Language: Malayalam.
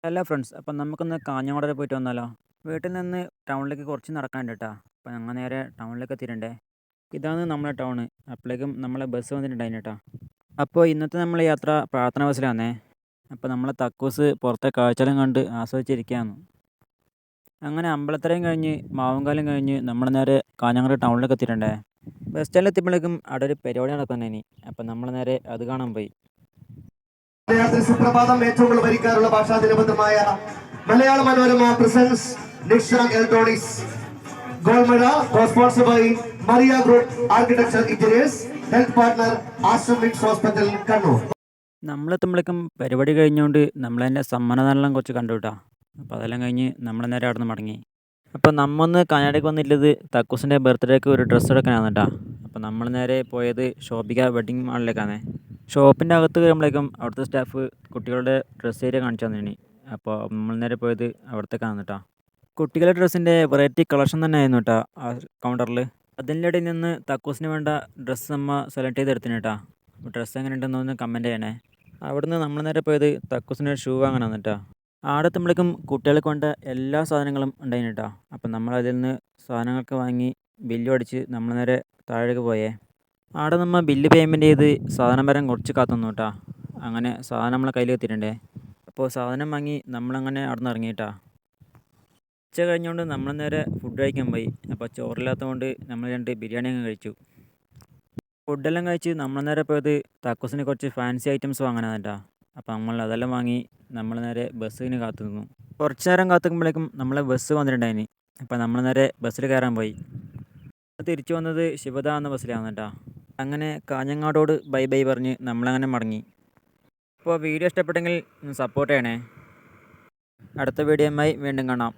ഹലോ ഫ്രണ്ട്സ്, അപ്പം നമുക്കൊന്ന് കാഞ്ഞങ്ങാട് വരെ പോയിട്ട് വന്നാലോ? വീട്ടിൽ നിന്ന് ടൗണിലേക്ക് കുറച്ച് നടക്കാനുണ്ട് കേട്ടോ. അപ്പം ഞങ്ങൾ നേരെ ടൗണിലേക്ക് എത്തിയിട്ടുണ്ട്. ഇതാണ് നമ്മളെ ടൗണ്. അപ്പോഴേക്കും നമ്മളെ ബസ് വന്നിട്ടുണ്ടായിന് കേട്ടോ. അപ്പോൾ ഇന്നത്തെ നമ്മളെ യാത്ര പ്രാർത്ഥന ബസ്സിലാന്നേ. അപ്പോൾ നമ്മളെ തക്കൂസ് പുറത്തെ കാഴ്ചകളും കണ്ട് ആസ്വദിച്ചിരിക്കുകയാണ്. അങ്ങനെ അമ്പലത്തറയും കഴിഞ്ഞ് മാവുങ്കാലം കഴിഞ്ഞ് നമ്മൾ നേരെ കാഞ്ഞങ്ങാട് ടൗണിലേക്ക് എത്തിയിട്ടുണ്ടേ. ബസ് സ്റ്റാൻഡിൽ എത്തിയപ്പോഴേക്കും അവിടെ ഒരു പരിപാടി നടക്കുന്നതിന്. അപ്പം നമ്മൾ നേരെ അത് കാണാൻ പോയി. മലയാളത്തിൽ സുപ്രഭാതം ഏറ്റവും ഭരിക്കാറുള്ള ഭാഷാ ദിനബദ്ധമായ Malayala Manorama presents Nishan electronics gold medal sponsored by Mariya group architecture engineers health partner Aster MIMS hospital Kannur. നമ്മളെത്തുമ്പോഴേക്കും പരിപാടി കഴിഞ്ഞുകൊണ്ട് നമ്മളതിൻ്റെ സമ്മാനദാനം കുറച്ച് കണ്ടു കേട്ടോ. അപ്പോൾ അതെല്ലാം കഴിഞ്ഞ് നമ്മൾ നേരെ അവിടെ നിന്ന് മടങ്ങി. അപ്പോൾ നമ്മൊന്ന് കാഞ്ഞാടേക്ക് വന്നിട്ടുള്ളത് തക്കൂസിൻ്റെ ബർത്ത്ഡേക്ക് ഒരു ഡ്രസ്സ് എടുക്കാനാണ് കേട്ടോ. അപ്പോൾ നമ്മൾ നേരെ പോയത് ശോഭിക വെഡ്ഡിങ് മാളിലേക്കാണ്. ഷോപ്പിൻ്റെ അകത്ത് വരുമ്പോഴേക്കും അവിടുത്തെ സ്റ്റാഫ് കുട്ടികളുടെ ഡ്രസ്സ് ഏരിയ കാണിച്ചു തന്നിനി. അപ്പോൾ നമ്മൾ നേരെ പോയത് അവിടത്തേക്കാണ് കേട്ടോ. കുട്ടികളുടെ ഡ്രസ്സിൻ്റെ വെറൈറ്റി കളക്ഷൻ തന്നെ ആയിരുന്നു കേട്ടോ ആ കൗണ്ടറിൽ. അതിൻ്റെ ഇടയിൽ നിന്ന് തക്കൂസിന് വേണ്ട ഡ്രസ്സ് നമ്മൾ സെലക്ട് ചെയ്ത് എടുത്തിന് കേട്ടോ. ഡ്രസ്സ് എങ്ങനെ ഉണ്ടെന്നൊന്ന് കമൻറ്റ് ചെയ്യണേ. അവിടുന്ന് നമ്മൾ നേരെ പോയത് തക്കൂസിൻ്റെ ഷൂ വാങ്ങാനാണ് കേട്ടോ. ആടെ എത്തുമ്പോഴേക്കും കുട്ടികൾക്ക് വേണ്ട എല്ലാ സാധനങ്ങളും ഉണ്ടായിന് കേട്ടോ. അപ്പം നമ്മൾ അതിൽ നിന്ന് സാധനങ്ങളൊക്കെ വാങ്ങി ബില്ലും അടിച്ച് നമ്മൾ നേരെ താഴേക്ക് പോയേ. ആടെ നമ്മൾ ബില്ല് പേയ്മെൻറ്റ് ചെയ്ത് സാധനം വരാൻ കുറച്ച് കാത്തുനിന്നു കേട്ടോ. അങ്ങനെ സാധനം നമ്മളെ കയ്യിൽ എത്തിയിട്ടുണ്ടേ. അപ്പോൾ സാധനം വാങ്ങി നമ്മളങ്ങനെ അവിടെ നിന്ന് ഇറങ്ങി കേട്ടോ. ഉച്ച കഴിഞ്ഞുകൊണ്ട് നമ്മൾ നേരെ ഫുഡ് കഴിക്കാൻ പോയി. അപ്പോൾ ചോറില്ലാത്തതുകൊണ്ട് നമ്മൾ 2 ബിരിയാണി അങ്ങ് കഴിച്ചു. ഫുഡെല്ലാം കഴിച്ച് നമ്മൾ നേരെ പോയത് തക്കൂസിന് കുറച്ച് ഫാൻസി ഐറ്റംസ് വാങ്ങാനാണ് കേട്ടോ. അപ്പോൾ നമ്മൾ അതെല്ലാം വാങ്ങി നമ്മൾ നേരെ ബസ്സിന് കാത്തു നിന്നു. കുറച്ച് നേരം കാത്തുനിൽക്കുമ്പോഴേക്കും നമ്മളെ ബസ് വന്നിട്ടുണ്ടായിന്. അപ്പോൾ നമ്മൾ നേരെ ബസ്സിൽ കയറാൻ പോയി. തിരിച്ചു വന്നത് ശിവദ എന്ന ബസ്സിലാണ് കേട്ടോ. അങ്ങനെ കാഞ്ഞങ്ങാടോട് ബൈ ബൈ പറഞ്ഞ് നമ്മളങ്ങനെ മടങ്ങി. അപ്പോൾ വീഡിയോ ഇഷ്ടപ്പെട്ടെങ്കിൽ സപ്പോർട്ട് ചെയ്യണേ. അടുത്ത വീഡിയോയുമായി വീണ്ടും കാണാം.